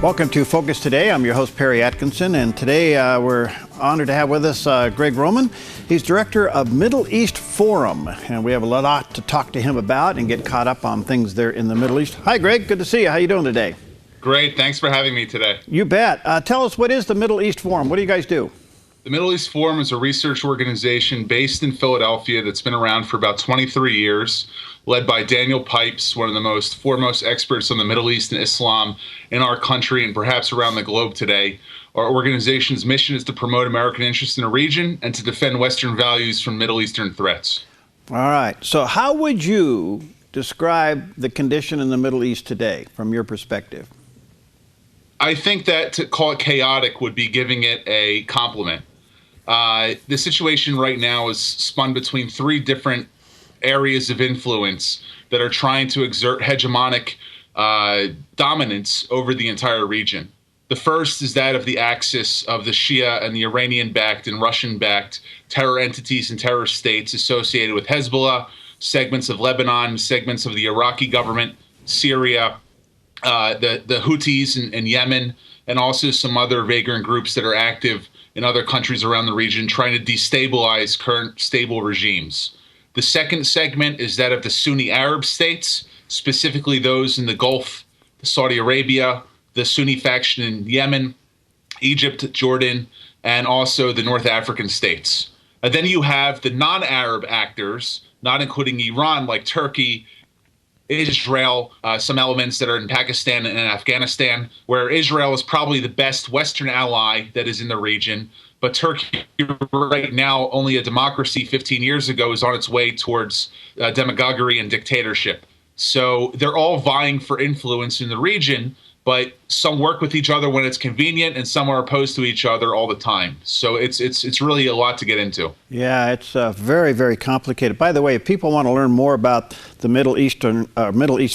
Welcome to Focus Today. I'm your host, Perry Atkinson, and today we're honored to have with us Gregg Roman. He's director of Middle East Forum, and we have a lot to talk to him about and get caught up on things there in the Middle East. Hi, Gregg. Good to see you. How you doing today? Great. Thanks for having me today. You bet. Tell us, what is the Middle East Forum? What do you guys do? The Middle East Forum is a research organization based in Philadelphia that's been around for about 23 years, led by Daniel Pipes, one of the foremost experts on the Middle East and Islam in our country and perhaps around the globe today. Our organization's mission is to promote American interests in the region and to defend Western values from Middle Eastern threats. All right. So how would you describe the condition in the Middle East today from your perspective? I think that to call it chaotic would be giving it a compliment. The situation right now is spun between three different areas of influence that are trying to exert hegemonic dominance over the entire region. The first is that of the axis of the Shia and the Iranian-backed and Russian-backed terror entities and terror states associated with Hezbollah, segments of Lebanon, segments of the Iraqi government, Syria, the Houthis in Yemen, and also some other vagrant groups that are active in other countries around the region trying to destabilize current stable regimes. The second segment is that of the Sunni Arab states, specifically those in the Gulf, Saudi Arabia, the Sunni faction in Yemen, Egypt, Jordan, and also the North African states. And then you have the non-Arab actors, not including Iran, like Turkey, Israel, some elements that are in Pakistan and Afghanistan, where Israel is probably the best Western ally that is in the region. But Turkey, right now, only a democracy 15 years ago, is on its way towards demagoguery and dictatorship. So they're all vying for influence in the region, but some work with each other when it's convenient, and some are opposed to each other all the time. So it's really a lot to get into. Yeah, it's very, very complicated. By the way, if people want to learn more about the Middle East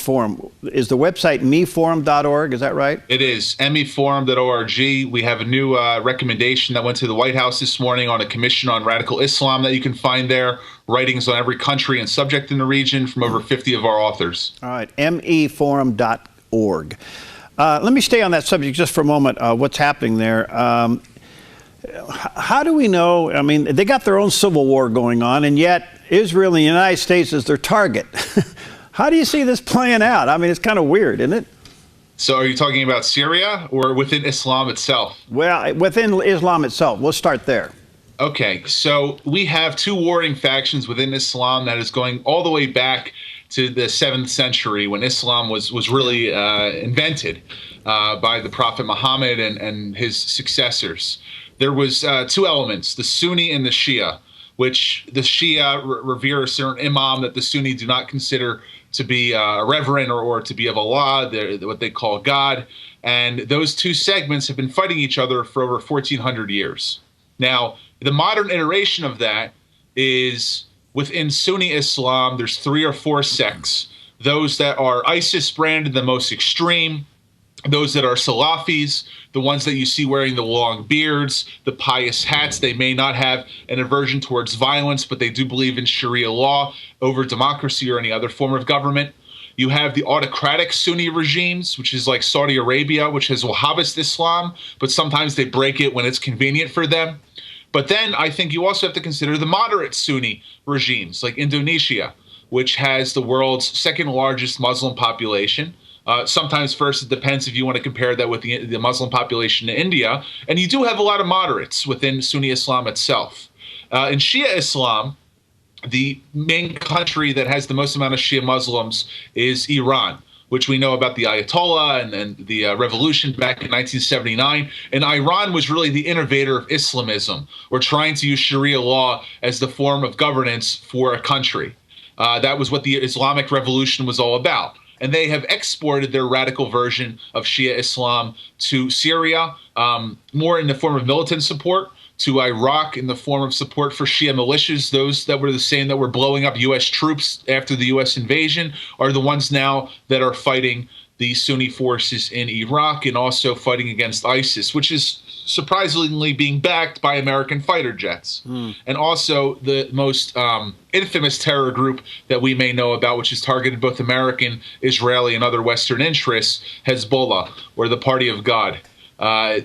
Forum, is the website meforum.org? Is that right? It is meforum.org. We have a new recommendation that went to the White House this morning on a commission on radical Islam that you can find there. Writings on every country and subject in the region from over 50 of our authors. All right, meforum.org. Let me stay on that subject just for a moment, what's happening there. How do we know? I mean, they got their own civil war going on, and yet Israel and the United States is their target. How do you see this playing out? I mean, it's kind of weird, isn't it? So are you talking about Syria or within Islam itself? Well, within Islam itself. We'll start there. Okay, so we have two warring factions within Islam that is going all the way back to the 7th century when Islam was really invented by the Prophet Muhammad and his successors. There was two elements, the Sunni and the Shia, which the Shia revere a certain imam that the Sunni do not consider to be a reverend or to be of Allah, what they call God. And those two segments have been fighting each other for over 1,400 years. Now, the modern iteration of that is within Sunni Islam, there's 3 or 4 sects. Those that are ISIS branded, the most extreme, those that are Salafis, the ones that you see wearing the long beards, the pious hats. They may not have an aversion towards violence, but they do believe in Sharia law over democracy or any other form of government. You have the autocratic Sunni regimes, which is like Saudi Arabia, which has Wahhabist Islam, but sometimes they break it when it's convenient for them. But then I think you also have to consider the moderate Sunni regimes, like Indonesia, which has the world's second largest Muslim population. Sometimes first, it depends if you want to compare that with the Muslim population in India. And you do have a lot of moderates within Sunni Islam itself. In Shia Islam, the main country that has the most amount of Shia Muslims is Iran, which we know about the Ayatollah and the revolution back in 1979. And Iran was really the innovator of Islamism, or trying to use Sharia law as the form of governance for a country. That was what the Islamic Revolution was all about. And they have exported their radical version of Shia Islam to Syria, more in the form of militant support, to Iraq in the form of support for Shia militias. Those that were the same that were blowing up U.S. troops after the U.S. invasion are the ones now that are fighting the Sunni forces in Iraq and also fighting against ISIS, which is surprisingly being backed by American fighter jets. And also the most infamous terror group that we may know about, which has targeted both American, Israeli, and other Western interests, Hezbollah, or the Party of God,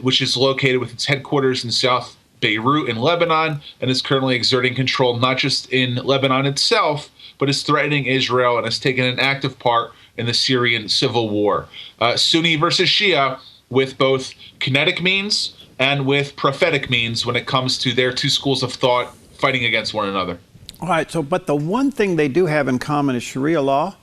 which is located with its headquarters in South Beirut in Lebanon and is currently exerting control not just in Lebanon itself, but is threatening Israel and has taken an active part in the Syrian civil war. Sunni versus Shia, with both kinetic means and with prophetic means when it comes to their two schools of thought fighting against one another. All right, so but the one thing they do have in common is Sharia law?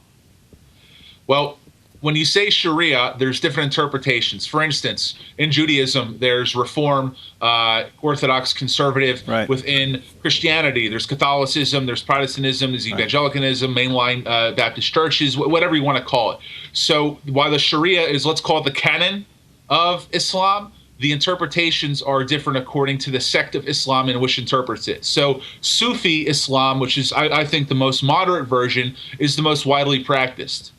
Well, when you say Sharia, there's different interpretations. For instance, in Judaism, there's Reform, Orthodox, Conservative. Right. Within Christianity, there's Catholicism, there's Protestantism, there's Evangelicalism, mainline Baptist churches, whatever you want to call it. So while the Sharia is, let's call it the canon of Islam, the interpretations are different according to the sect of Islam in which interprets it. So Sufi Islam, which is, I think, the most moderate version, is the most widely practiced.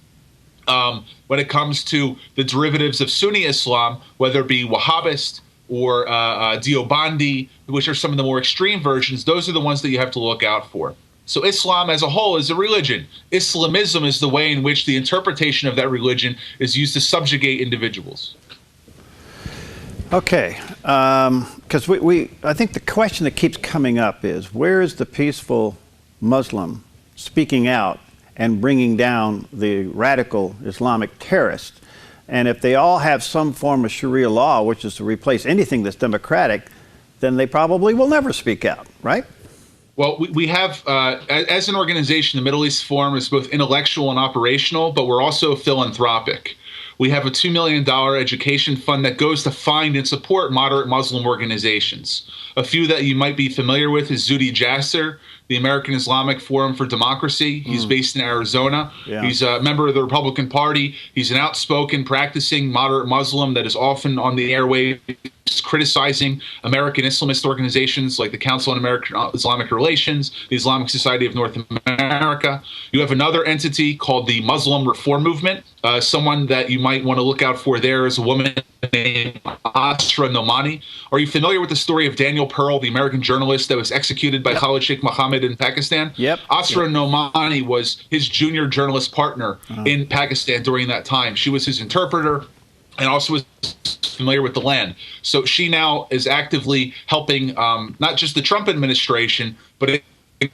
When it comes to the derivatives of Sunni Islam, whether it be Wahhabist or Deobandi, which are some of the more extreme versions, those are the ones that you have to look out for. So Islam as a whole is a religion. Islamism is the way in which the interpretation of that religion is used to subjugate individuals. Okay, because I think the question that keeps coming up is, where is the peaceful Muslim speaking out and bringing down the radical Islamic terrorists? And if they all have some form of Sharia law, which is to replace anything that's democratic, then they probably will never speak out, right? Well, we have, as an organization, the Middle East Forum is both intellectual and operational, but we're also philanthropic. We have a $2 million education fund that goes to find and support moderate Muslim organizations. A few that you might be familiar with is Zuhdi Jasser, the American Islamic Forum for Democracy. He's based in Arizona. Yeah. He's a member of the Republican Party. He's an outspoken, practicing moderate Muslim that is often on the airwaves criticizing American Islamist organizations like the Council on American Islamic Relations, the Islamic Society of North America. You have another entity called the Muslim Reform Movement. Someone that you might want to look out for there is a woman named Asra Nomani. Are you familiar with the story of Daniel Pearl, the American journalist that was executed by Khalid Sheikh Mohammed in Pakistan? Yep. Asra Nomani was his junior journalist partner in Pakistan during that time. She was his interpreter and also was familiar with the land. So she now is actively helping not just the Trump administration, but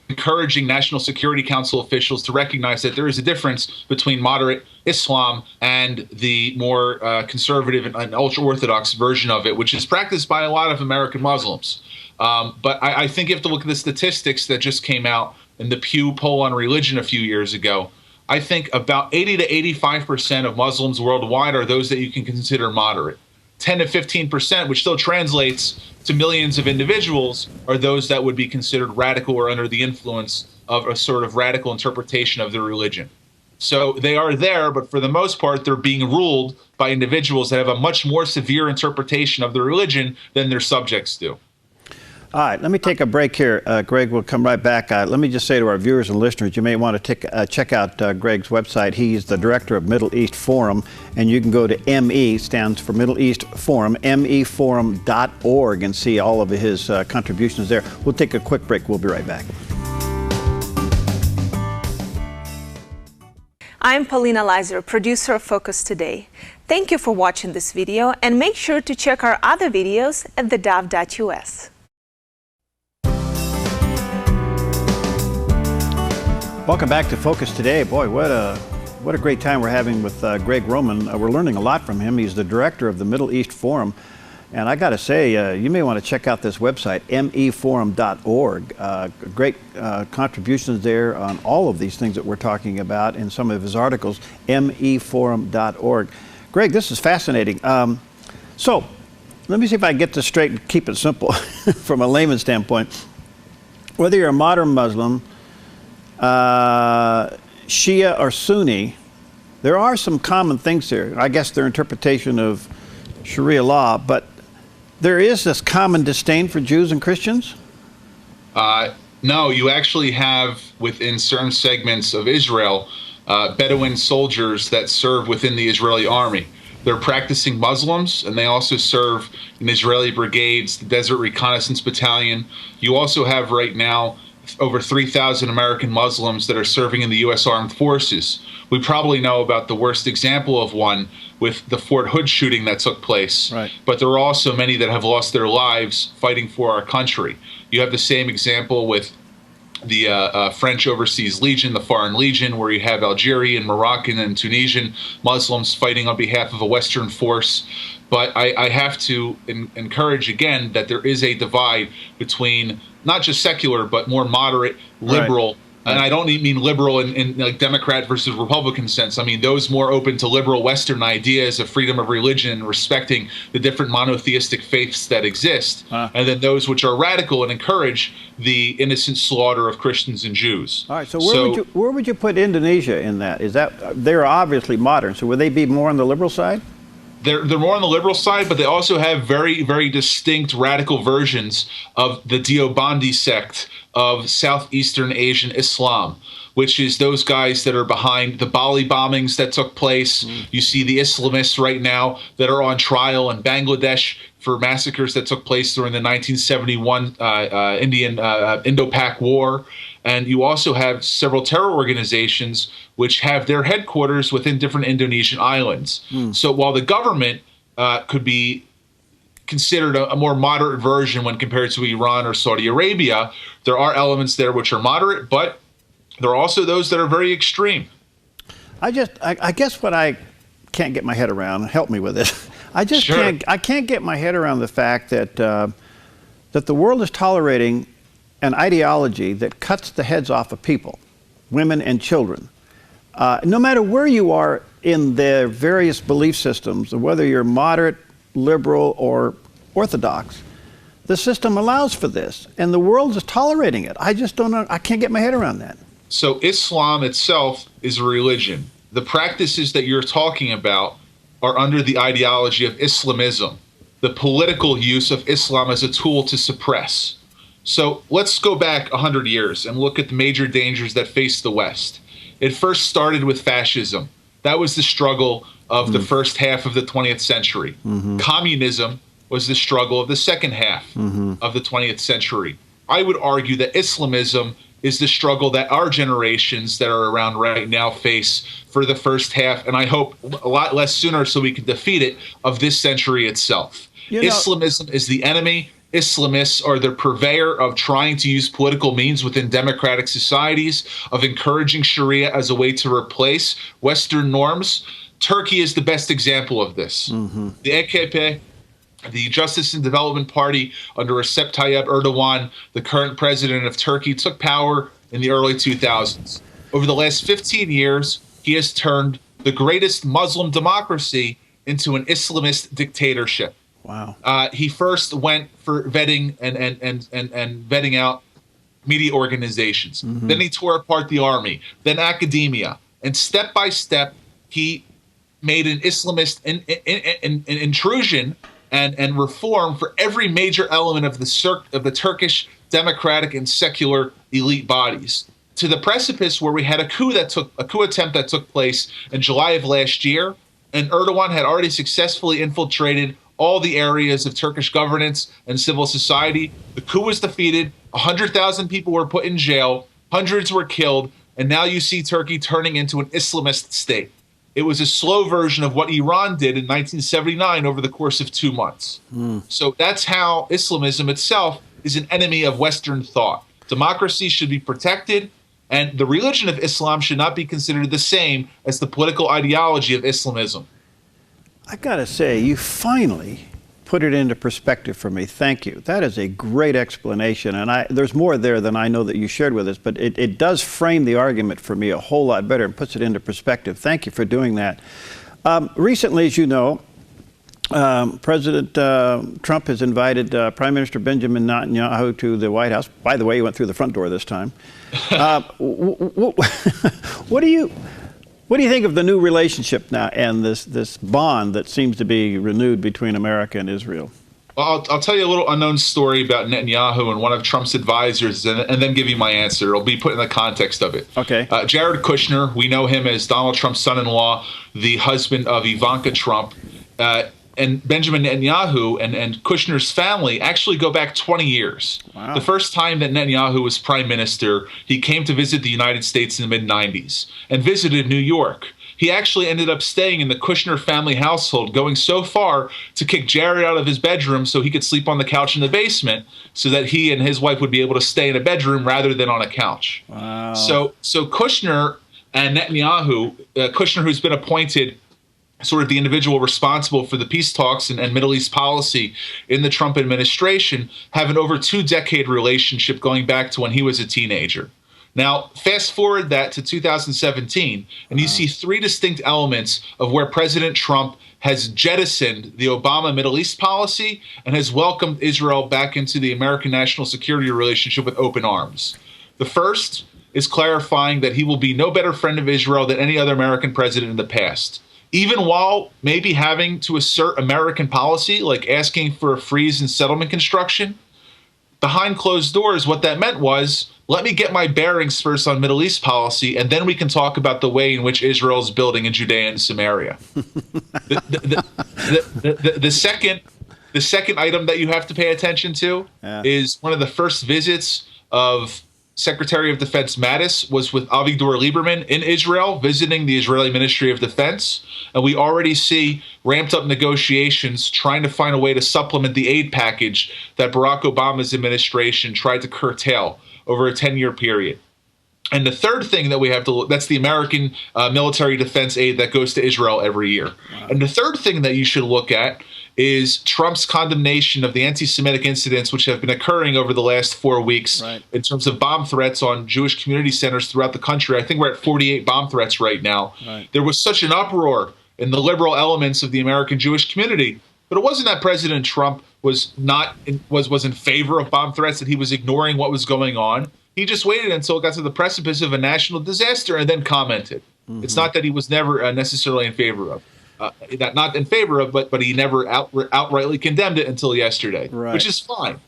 encouraging National Security Council officials to recognize that there is a difference between moderate Islam and the more conservative and ultra-Orthodox version of it, which is practiced by a lot of American Muslims. But I think you have to look at the statistics that just came out in the Pew poll on religion a few years ago. I think about 80 to 85% of Muslims worldwide are those that you can consider moderate. 10 to 15%, which still translates to millions of individuals, are those that would be considered radical or under the influence of a sort of radical interpretation of their religion. So they are there, but for the most part, they're being ruled by individuals that have a much more severe interpretation of their religion than their subjects do. All right, let me take a break here. Gregg, we'll come right back. Let me just say to our viewers and listeners, you may want to check out Gregg's website. He's the director of Middle East Forum, and you can go to ME, stands for Middle East Forum, meforum.org, and see all of his contributions there. We'll take a quick break. We'll be right back. I'm Paulina Leiser, producer of Focus Today. Thank you for watching this video, and make sure to check our other videos at theDove.us. Welcome back to Focus Today. Boy, what a great time we're having with Gregg Roman. We're learning a lot from him. He's the director of the Middle East Forum. And I got to say, you may want to check out this website, meforum.org. Great contributions there on all of these things that we're talking about in some of his articles, meforum.org. Gregg, this is fascinating. So let me see if I can get this straight and keep it simple from a layman's standpoint. Whether you're a modern Muslim, Shia or Sunni, there are some common things here. I guess their interpretation of Sharia law, but there is this common disdain for Jews and Christians? No, you actually have within certain segments of Israel, Bedouin soldiers that serve within the Israeli army. They're practicing Muslims, and they also serve in Israeli brigades, the Desert Reconnaissance Battalion. You also have right now over 3,000 American Muslims that are serving in the U.S. Armed Forces. We probably know about the worst example of one with the Fort Hood shooting that took place. Right. But there are also many that have lost their lives fighting for our country. You have the same example with the French Overseas Legion, the Foreign Legion, where you have Algerian, Moroccan, and Tunisian Muslims fighting on behalf of a Western force. But I have to encourage again that there is a divide between not just secular, but more moderate, liberal. Right. And I don't mean liberal in like Democrat versus Republican sense. I mean those more open to liberal Western ideas of freedom of religion and respecting the different monotheistic faiths that exist. And then those which are radical and encourage the innocent slaughter of Christians and Jews. All right. So where would you put Indonesia in that? Is that they're obviously modern? So would they be more on the liberal side? They're more on the liberal side, but they also have very, very distinct radical versions of the Deobandi sect of Southeastern Asian Islam, which is those guys that are behind the Bali bombings that took place. You see the Islamists right now that are on trial in Bangladesh for massacres that took place during the 1971 Indo-Pak War. And you also have several terror organizations which have their headquarters within different Indonesian islands. So while the government could be considered a more moderate version when compared to Iran or Saudi Arabia, there are elements there which are moderate, but there are also those that are very extreme. I guess what I can't get my head around, help me with this, I can't get my head around the fact that that the world is tolerating an ideology that cuts the heads off of people, women and children. No matter where you are in their various belief systems, whether you're moderate, liberal, or orthodox, the system allows for this, and the world is tolerating it. I just don't know. I can't get my head around that. So Islam itself is a religion. The practices that you're talking about are under the ideology of Islamism, the political use of Islam as a tool to suppress. So let's go back 100 years and look at the major dangers that face the West. It first started with fascism. That was the struggle of the first half of the 20th century. Communism was the struggle of the second half of the 20th century. I would argue that Islamism is the struggle that our generations that are around right now face for the first half, and I hope a lot less sooner so we can defeat it, of this century itself. Islamism is the enemy. Islamists are the purveyor of trying to use political means within democratic societies, of encouraging Sharia as a way to replace Western norms. Turkey is the best example of this. The AKP, the Justice and Development Party under Recep Tayyip Erdogan, the current president of Turkey, took power in the early 2000s. Over the last 15 years, he has turned the greatest Muslim democracy into an Islamist dictatorship. Wow. He first went for vetting and vetting out media organizations. Then he tore apart the army, then academia. And step by step, he made an Islamist intrusion and reform for every major element of the Turkish democratic and secular elite bodies, to the precipice where we had a coup attempt that took place in July of last year, and Erdogan had already successfully infiltrated all the areas of Turkish governance and civil society. The coup was defeated. 100,000 people were put in jail. Hundreds were killed. And now you see Turkey turning into an Islamist state. It was a slow version of what Iran did in 1979 over the course of 2 months. So that's how Islamism itself is an enemy of Western thought. Democracy should be protected, and the religion of Islam should not be considered the same as the political ideology of Islamism. I got to say, you finally put it into perspective for me. Thank you. That is a great explanation. And there's more there than I know that you shared with us, but it does frame the argument for me a whole lot better and puts it into perspective. Thank you for doing that. Recently, as you know, President Trump has invited Prime Minister Benjamin Netanyahu to the White House. By the way, he went through the front door this time. What do you think of the new relationship now and this bond that seems to be renewed between America and Israel? Well, I'll tell you a little unknown story about Netanyahu and one of Trump's advisors, and then give you my answer. It'll be put in the context of it. Okay. Jared Kushner, we know him as Donald Trump's son-in-law, the husband of Ivanka Trump. and Benjamin Netanyahu and Kushner's family actually go back 20 years. Wow. The first time that Netanyahu was prime minister, he came to visit the United States in the mid-90s and visited New York. He actually ended up staying in the Kushner family household, going so far to kick Jared out of his bedroom so he could sleep on the couch in the basement so that he and his wife would be able to stay in a bedroom rather than on a couch. Wow. So Kushner and Netanyahu, Kushner, who's been appointed sort of the individual responsible for the peace talks and Middle East policy in the Trump administration, have an over 2-decade relationship going back to when he was a teenager. Now, fast forward that to 2017, and you see 3 distinct elements of where President Trump has jettisoned the Obama Middle East policy and has welcomed Israel back into the American national security relationship with open arms. The first is clarifying that he will be no better friend of Israel than any other American president in the past. Even while maybe having to assert American policy, like asking for a freeze in settlement construction, behind closed doors, what that meant was, let me get my bearings first on Middle East policy, and then we can talk about the way in which Israel is building in Judea and Samaria. The second item that you have to pay attention to is one of the first visits of Secretary of Defense Mattis was with Avigdor Lieberman in Israel, visiting the Israeli Ministry of Defense. And we already see ramped up negotiations trying to find a way to supplement the aid package that Barack Obama's administration tried to curtail over a 10-year period. And the third thing that we have to look, that's the American military defense aid that goes to Israel every year. Wow. And the third thing that you should look at is Trump's condemnation of the anti-Semitic incidents which have been occurring over the last 4 weeks in terms of bomb threats on Jewish community centers throughout the country. I think we're at 48 bomb threats right now. There was such an uproar in the liberal elements of the American Jewish community, but it wasn't that President Trump was in favor of bomb threats, that he was ignoring what was going on. He just waited until it got to the precipice of a national disaster and then commented. It's not that he was never necessarily in favor of. Not in favor of, but he never outrightly condemned it until yesterday, which is fine.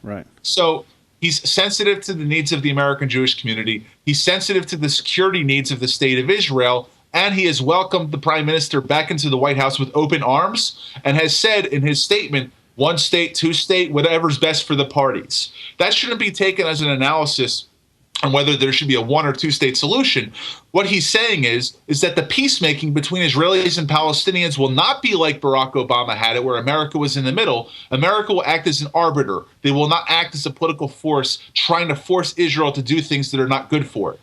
So he's sensitive to the needs of the American Jewish community. He's sensitive to the security needs of the state of Israel. And he has welcomed the prime minister back into the White House with open arms and has said in his statement, 1 state, 2 state, whatever's best for the parties. That shouldn't be taken as an analysis on whether there should be a 1 or 2 state solution. What he's saying is that the peacemaking between Israelis and Palestinians will not be like Barack Obama had it, where America was in the middle. America will act as an arbiter. They will not act as a political force trying to force Israel to do things that are not good for it.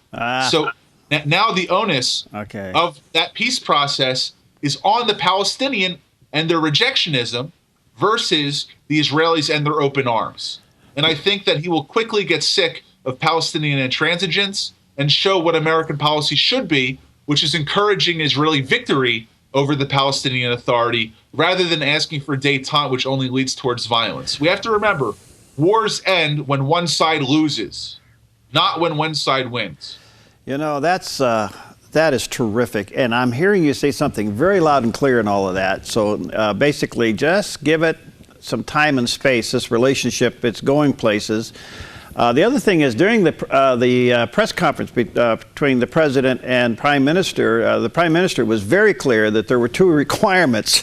So now the onus of that peace process is on the Palestinian and their rejectionism versus the Israelis and their open arms. And I think that he will quickly get sick of Palestinian intransigence and show what American policy should be, which is encouraging Israeli victory over the Palestinian Authority rather than asking for détente, which only leads towards violence. We have to remember, wars end when one side loses, not when one side wins. You know, that is terrific. And I'm hearing you say something very loud and clear in all of that. So basically, just give it some time and space, this relationship, it's going places. The other thing is, during the press conference between the president and prime minister, the prime minister was very clear that there were 2 requirements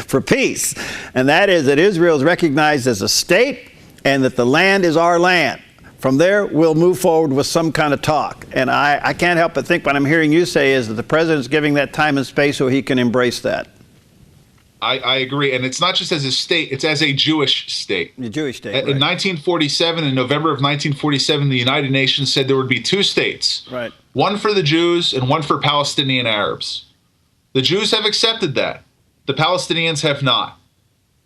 for peace, and that is that Israel is recognized as a state and that the land is our land. From there, we'll move forward with some kind of talk. And I can't help but think what I'm hearing you say is that the president's giving that time and space so he can embrace that. I agree. And it's not just as a state, it's as a Jewish state. A Jewish state, In 1947, in November of 1947, the United Nations said there would be 2 states. One for the Jews and one for Palestinian Arabs. The Jews have accepted that. The Palestinians have not.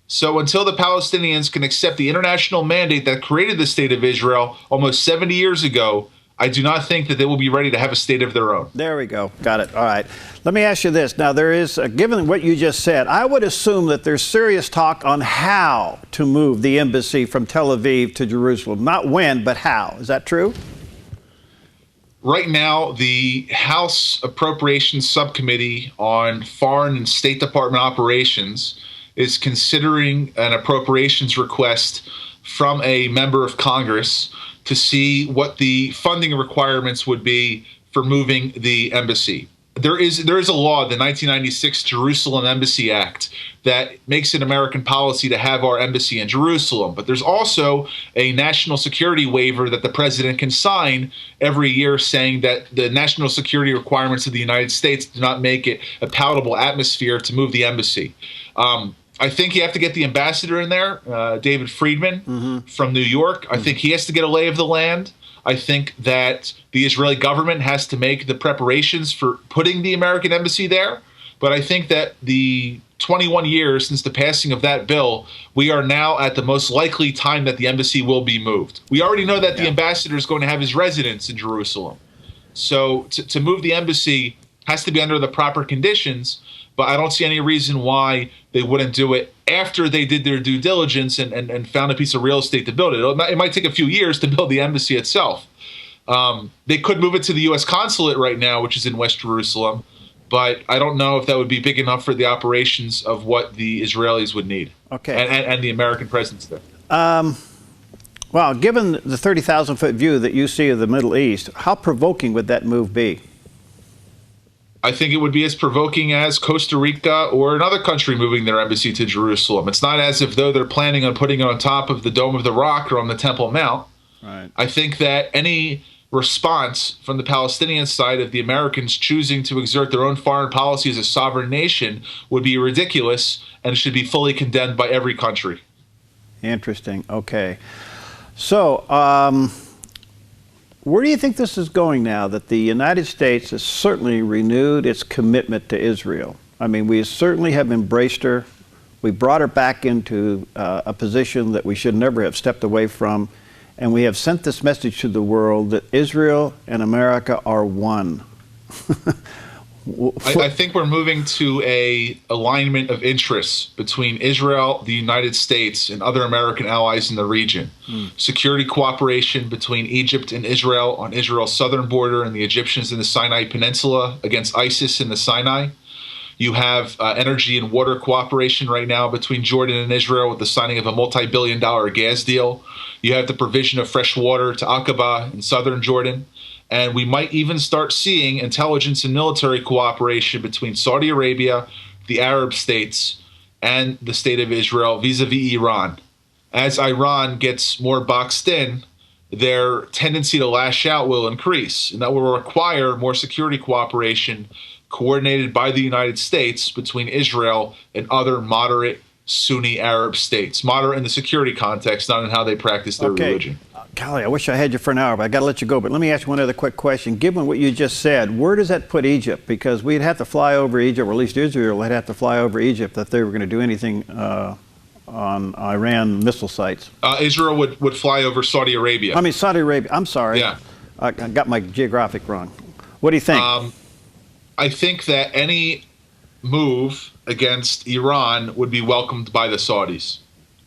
So until the Palestinians can accept the international mandate that created the state of Israel almost 70 years ago, I do not think that they will be ready to have a state of their own. There we go. Got it. All right. Let me ask you this. Now, there is, given what you just said, I would assume that there's serious talk on how to move the embassy from Tel Aviv to Jerusalem. Not when, but how. Is that true? Right now, the House Appropriations Subcommittee on Foreign and State Department Operations is considering an appropriations request from a member of Congress to see what the funding requirements would be for moving the embassy. there is a law, the 1996 Jerusalem Embassy Act, that makes it American policy to have our embassy in Jerusalem. But there's also a national security waiver that the president can sign every year, saying that the national security requirements of the United States do not make it a palatable atmosphere to move the embassy. I think you have to get the ambassador in there, David Friedman from New York. I think he has to get a lay of the land. I think that the Israeli government has to make the preparations for putting the American embassy there. But I think that the 21 years since the passing of that bill, we are now at the most likely time that the embassy will be moved. We already know that the ambassador is going to have his residence in Jerusalem. So to move the embassy has to be under the proper conditions, but I don't see any reason why they wouldn't do it after they did their due diligence and found a piece of real estate to build it. It might take a few years to build the embassy itself. They could move it to the U.S. consulate right now, which is in West Jerusalem, but I don't know if that would be big enough for the operations of what the Israelis would need. Okay. And the American presence there. Well, given the 30,000-foot view that you see of the Middle East, how provoking would that move be? I think it would be as provoking as Costa Rica or another country moving their embassy to Jerusalem. It's not as if though they're planning on putting it on top of the Dome of the Rock or on the Temple Mount. Right. I think that any response from the Palestinian side of the Americans choosing to exert their own foreign policy as a sovereign nation would be ridiculous and should be fully condemned by every country. Interesting. Okay. So, where do you think this is going now that the United States has certainly renewed its commitment to Israel? I mean, we certainly have embraced her. We brought her back into a position that we should never have stepped away from. And we have sent this message to the world that Israel and America are one. I think we're moving to a alignment of interests between Israel, the United States, and other American allies in the region. Security cooperation between Egypt and Israel on Israel's southern border and the Egyptians in the Sinai Peninsula against ISIS in the Sinai. You have energy and water cooperation right now between Jordan and Israel with the signing of a multi-billion-dollar gas deal. You have the provision of fresh water to Aqaba in southern Jordan. And we might even start seeing intelligence and military cooperation between Saudi Arabia, the Arab states, and the state of Israel vis-a-vis Iran. As Iran gets more boxed in, their tendency to lash out will increase, and that will require more security cooperation coordinated by the United States between Israel and other moderate Sunni Arab states. Moderate in the security context, not in how they practice their religion. Golly, I wish I had you for an hour, but I got to let you go. But let me ask you one other quick question. Given what you just said, where does that put Egypt? Because we'd have to fly over Egypt, or at least Israel would have to fly over Egypt if they were going to do anything on Iran missile sites. Israel would fly over Saudi Arabia. I mean, Saudi Arabia. I'm sorry. Yeah. I got my geographic wrong. What do you think? I think that any move against Iran would be welcomed by the Saudis,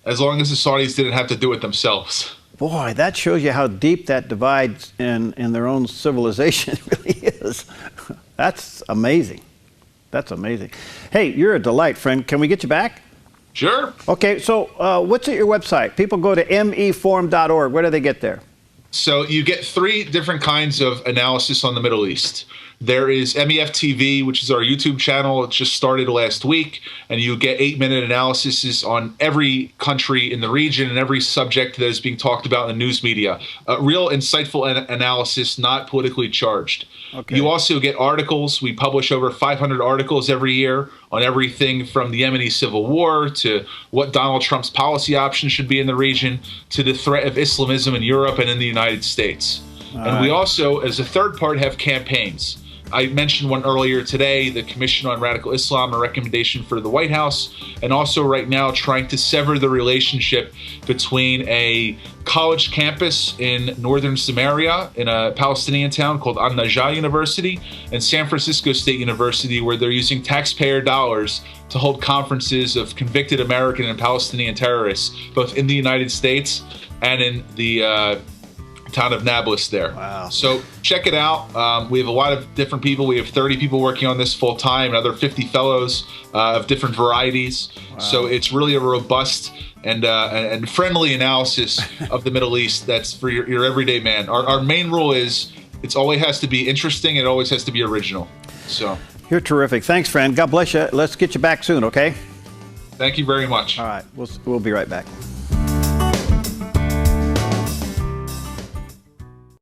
as long as the Saudis didn't have to do it themselves. Boy, that shows you how deep that divide in their own civilization really is. That's amazing. That's amazing. Hey, you're a delight, friend. Can we get you back? Sure. Okay, so what's at your website? People go to meforum.org. Where do they get there? So you get three different kinds of analysis on the Middle East. There is MEF TV, which is our YouTube channel. It just started last week, and you get 8-minute analyses on every country in the region and every subject that is being talked about in the news media. Real insightful analysis, not politically charged. Okay. You also get articles. We publish over 500 articles every year on everything from the Yemeni civil war to what Donald Trump's policy options should be in the region to the threat of Islamism in Europe and in the United States. And we also, as a third part, have campaigns. I mentioned one earlier today, the Commission on Radical Islam, a recommendation for the White House, and also right now trying to sever the relationship between a college campus in northern Samaria in a Palestinian town called An-Najah University and San Francisco State University, where they're using taxpayer dollars to hold conferences of convicted American and Palestinian terrorists, both in the United States and in the town of Nablus there. Wow. So check it out. We have a lot of different people. We have 30 people working on this full time, another 50 fellows of different varieties. Wow. So it's really a robust and friendly analysis of the Middle East that's for your everyday man. Our main rule is it always has to be interesting. It always has to be original. So you're terrific. Thanks, friend. God bless you. Let's get you back soon, okay? thank you very much. All right. We'll be right back.